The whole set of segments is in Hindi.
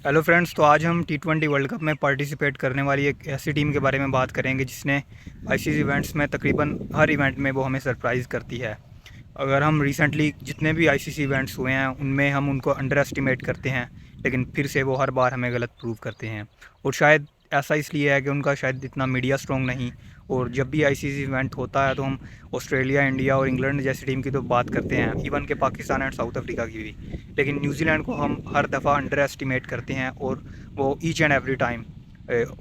हेलो फ्रेंड्स, तो आज हम T20 वर्ल्ड कप में पार्टिसिपेट करने वाली एक ऐसी टीम के बारे में बात करेंगे जिसने आईसीसी इवेंट्स में तकरीबन हर इवेंट में वो हमें सरप्राइज़ करती है। अगर हम रिसेंटली जितने भी आईसीसी इवेंट्स हुए हैं उनमें हम उनको अंडर एस्टिमेट करते हैं, लेकिन फिर से वो हर बार हमें गलत प्रूव करते हैं। और शायद ऐसा इसलिए है कि उनका शायद इतना मीडिया स्ट्रॉन्ग नहीं। और जब भी आईसीसी इवेंट होता है तो हम ऑस्ट्रेलिया, इंडिया और इंग्लैंड जैसी टीम की तो बात करते हैं, इवन के पाकिस्तान एंड साउथ अफ्रीका की भी। लेकिन न्यूजीलैंड को हम हर दफ़ा अंडर एस्टिमेट करते हैं और वो each and every time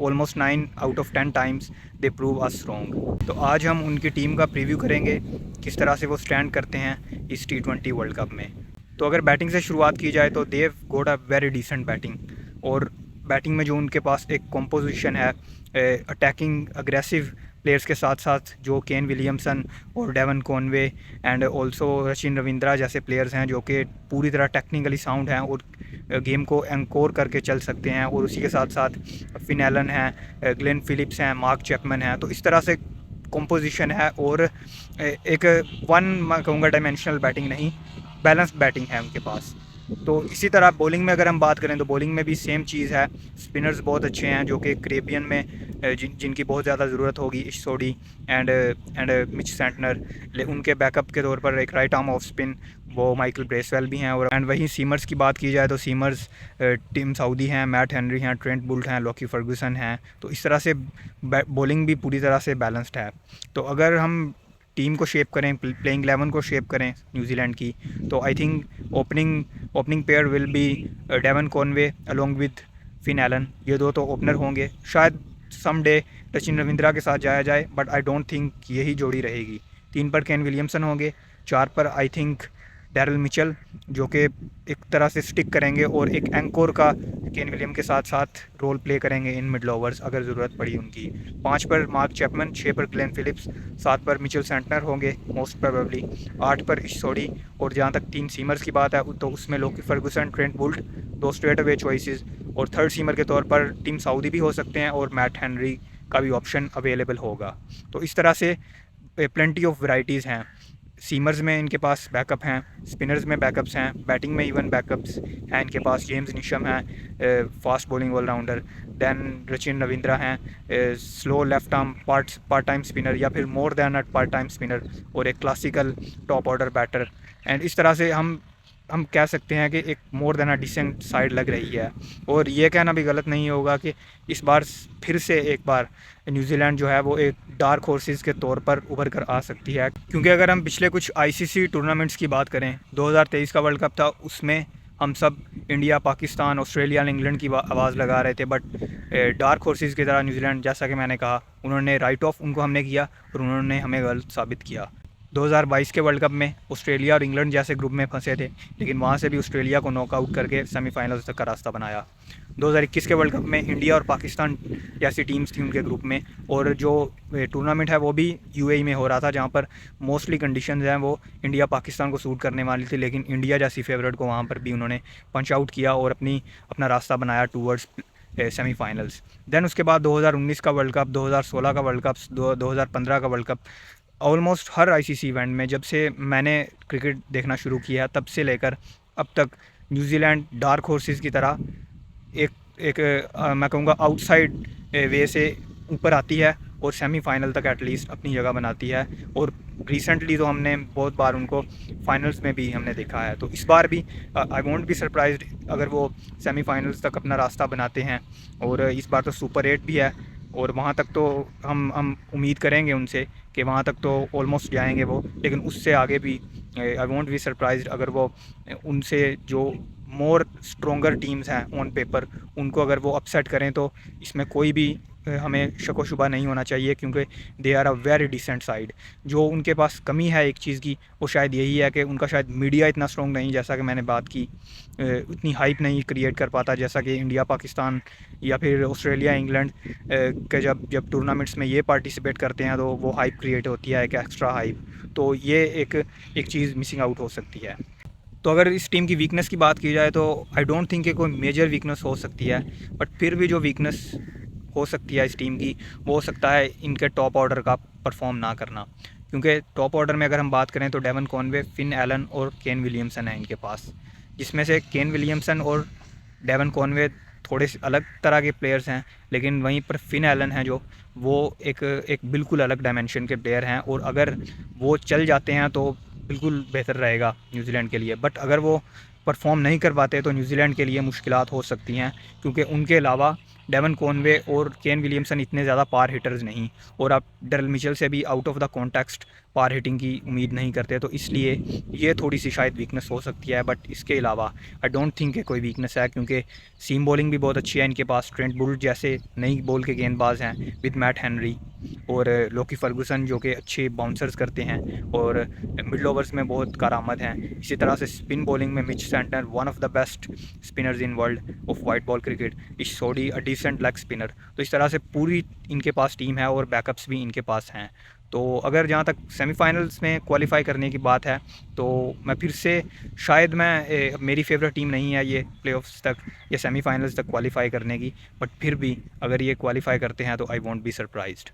almost 9 out of 10 times they prove us wrong. तो आज हम उनकी टीम का प्रीव्यू करेंगे, किस तरह से वो स्टैंड करते हैं इस T20 वर्ल्ड कप में। तो अगर बैटिंग से शुरुआत की जाए तो देव गोट अ वेरी डिसेंट बैटिंग। और बैटिंग में जो उनके पास एक कॉम्पोजिशन है अटैकिंग अग्रेसिव प्लेयर्स के साथ साथ जो केन विलियमसन और Devon Conway and also Sachin Ravindra जैसे प्लेयर्स हैं जो कि पूरी तरह टेक्निकली साउंड हैं और गेम को एंकोर करके चल सकते हैं। और उसी के साथ साथ फिन एलन हैं, ग्लेन फिलिप्स हैं, मार्क चैपमैन हैं। तो इस तरह से कॉम्पोजिशन है और एक वन मैं कहूँगा डायमेंशनल बैटिंग नहीं, बैलेंस्ड बैटिंग है उनके पास। तो इसी तरह बॉलिंग में अगर हम बात करें तो बॉलिंग में भी सेम चीज़ है। स्पिनर्स बहुत अच्छे हैं जो कि कैरेबियन में जिनकी बहुत ज़्यादा ज़रूरत होगी, इशोडी एंड मिच सेंटनर। उनके बैकअप के तौर पर एक राइट आर्म ऑफ स्पिन वो माइकल ब्रेसवेल भी हैं। और एंड वहीं सीमर्स की बात की जाए तो सीमर्स टिम साउदी हैं, मैट हेनरी हैं, ट्रेंट बुल्ट हैं, लॉकी फर्गूसन हैं। तो इस तरह से बॉलिंग भी पूरी तरह से बैलेंस्ड है। तो अगर हम टीम को शेप करें, प्लेइंग 11 को शेप करें न्यूजीलैंड की, तो I think opening pair will be Devon Conway along with Finn Allen. ये दो तो ओपनर होंगे। शायद समडे सचिन रविंद्रा के साथ जाया जाए, बट आई डोंट थिंक यही जोड़ी रहेगी। 3 पर केन विलियमसन होंगे, 4 पर आई थिंक डैरल मिचेल जो कि एक तरह से स्टिक करेंगे और एक एंकोर का केन विलियम के साथ साथ रोल प्ले करेंगे इन मिडल ओवर्स अगर ज़रूरत पड़ी उनकी। 5 पर मार्क चैपमैन, 6 पर ग्लेन फिलिप्स, 7 पर मिचेल सेंटनर होंगे मोस्ट प्रोबेबली, 8 पर इशोडी। और जहाँ तक 3 सीमर्स की बात है तो उसमें लॉकी फर्गूसन, ट्रेंट बुल्ट, दो स्ट्रेट अवे चॉइसेस। और थर्ड सीमर के तौर पर टिम साउदी भी हो सकते हैं और मैट हेनरी का भी ऑप्शन अवेलेबल होगा। तो इस तरह से प्लेंटी ऑफ वैरायटीज़ हैं। सीमर्स में इनके पास बैकअप हैं, स्पिनर्स में बैकअप्स हैं, बैटिंग में इवन बैकअप्स हैं इनके पास। जेम्स निशम हैं, fast bowling allrounder. Then Sachin Ravindra हैं, slow left arm part time spinner या फिर more than a part time spinner और एक classical top order batter. And इस तरह से हम कह सकते हैं कि एक more than a decent side लग रही है। और ये कहना भी गलत नहीं होगा कि इस बार फिर से एक बार न्यूजीलैंड जो है वो एक डार्क हॉर्सेस के तौर पर उभर कर आ सकती है। क्योंकि अगर हम पिछले कुछ आईसीसी टूर्नामेंट्स की बात करें, 2023 का वर्ल्ड कप था, उसमें हम सब इंडिया, पाकिस्तान, ऑस्ट्रेलिया और इंग्लैंड की आवाज़ लगा रहे थे। बट डार्क हॉर्सेस की तरह न्यूजीलैंड, जैसा कि मैंने कहा, उन्होंने राइट ऑफ उनको हमने किया और उन्होंने हमें गलत साबित किया। 2022 के वर्ल्ड कप में ऑस्ट्रेलिया और इंग्लैंड जैसे ग्रुप में फंसे थे, लेकिन वहाँ से भी ऑस्ट्रेलिया को नॉकआउट करके सेमीफाइनल्स तक का रास्ता बनाया। 2021 के वर्ल्ड कप में इंडिया और पाकिस्तान जैसी टीम्स थी उनके ग्रुप में, और जो टूर्नामेंट है वो भी यूएई में हो रहा था, जहाँ पर मोस्टली कंडीशंस हैं वो इंडिया पाकिस्तान को सूट करने वाली थी। लेकिन इंडिया जैसी फेवरेट को वहाँ पर भी उन्होंने पंच आउट किया और अपना रास्ता बनाया टूवर्ड्स सेमीफाइनल्स। देन उसके बाद 2019 का वर्ल्ड कप, 2016 का वर्ल्ड कप, 2015 का वर्ल्ड कप, ऑलमोस्ट हर आईसीसी इवेंट में जब से मैंने क्रिकेट देखना शुरू किया तब से लेकर अब तक न्यूजीलैंड डार्क हॉर्सेस की तरह एक एक मैं कहूँगा आउटसाइड वे से ऊपर आती है और सेमीफाइनल तक एटलीस्ट अपनी जगह बनाती है। और रिसेंटली तो हमने बहुत बार उनको फाइनल्स में भी हमने देखा है। तो इस बार भी आई वोंट बी सरप्राइज्ड अगर वो सेमीफाइनल्स तक अपना रास्ता बनाते हैं। और इस बार तो सुपर 8 भी है और वहाँ तक तो हम उम्मीद करेंगे उनसे कि वहाँ तक तो ऑलमोस्ट जाएंगे वो। लेकिन उससे आगे भी आई वोंट बी सरप्राइज्ड अगर वो उनसे जो मोर स्ट्रोंगर टीम्स हैं ऑन पेपर उनको अगर वो अपसेट करें। तो इसमें कोई भी हमें शक व शुबा नहीं होना चाहिए, क्योंकि they are a very decent side. जो उनके पास कमी है एक चीज़ की, वो शायद यही है कि उनका शायद मीडिया इतना स्ट्रॉन्ग नहीं, जैसा कि मैंने बात की, उतनी हाइप नहीं क्रिएट कर पाता जैसा कि इंडिया, पाकिस्तान या फिर ऑस्ट्रेलिया, इंग्लैंड के जब टूर्नामेंट्स में ये पार्टिसिपेट करते हैं तो वो हाइप क्रिएट होती है, एक एक्स्ट्रा हाइप। तो ये एक चीज़ मिसिंग आउट हो सकती है। तो अगर इस टीम की वीकनेस की बात की जाए तो आई डोंट थिंक कि कोई मेजर वीकनेस हो सकती है। बट फिर भी जो वीकनेस हो सकती है इस टीम की, वो हो सकता है इनके टॉप ऑर्डर का परफॉर्म ना करना। क्योंकि टॉप ऑर्डर में अगर हम बात करें तो डेवन कॉनवे, फिन एलन और केन विलियमसन है इनके पास, जिसमें से केन विलियमसन और डेवन कॉनवे थोड़े से अलग तरह के प्लेयर्स हैं, लेकिन वहीं पर फिन एलन हैं जो वो एक बिल्कुल अलग डायमेंशन के प्लेयर हैं, और अगर वो चल जाते हैं तो बिल्कुल बेहतर रहेगा न्यूजीलैंड के लिए। बट अगर वो परफॉर्म नहीं कर पाते तो न्यूजीलैंड के लिए मुश्किलात हो सकती हैं, क्योंकि उनके अलावा डेवन कॉनवे और केन विलियमसन इतने ज़्यादा पार हिटर्स नहीं, और आप डेरल मिचेल से भी out of the context power hitting की उम्मीद नहीं करते, तो इसलिए ये थोड़ी सी शायद वीकनेस हो सकती है। बट इसके अलावा आई डोंट थिंक कि कोई वीकनेस है, क्योंकि सीम बॉलिंग भी बहुत अच्छी है इनके पास। ट्रेंट बुल्ट जैसे नई बॉल के गेंदबाज हैं विद मैट हेनरी, और लोकी फर्गूसन जो कि अच्छे बाउंसर्स करते हैं और मिडल ओवर्स में बहुत कारआमद हैं। इसी तरह से स्पिन बॉलिंग में Mitch centre one of the best spinners in world of white ball cricket, इस सोडी अ डिसेंट लेग स्पिनर। तो इस तरह से पूरी इनके पास टीम है और बैकअप्स भी इनके पास हैं। तो अगर जहाँ तक सेमीफाइनल्स में क्वालिफाई करने की बात है तो मैं फिर से शायद मेरी फेवरेट टीम नहीं है ये प्लेऑफ्स तक या सेमीफाइनल्स तक क्वालिफाई करने की, बट फिर भी अगर ये क्वालिफाई करते हैं तो आई वोंट बी सरप्राइज्ड।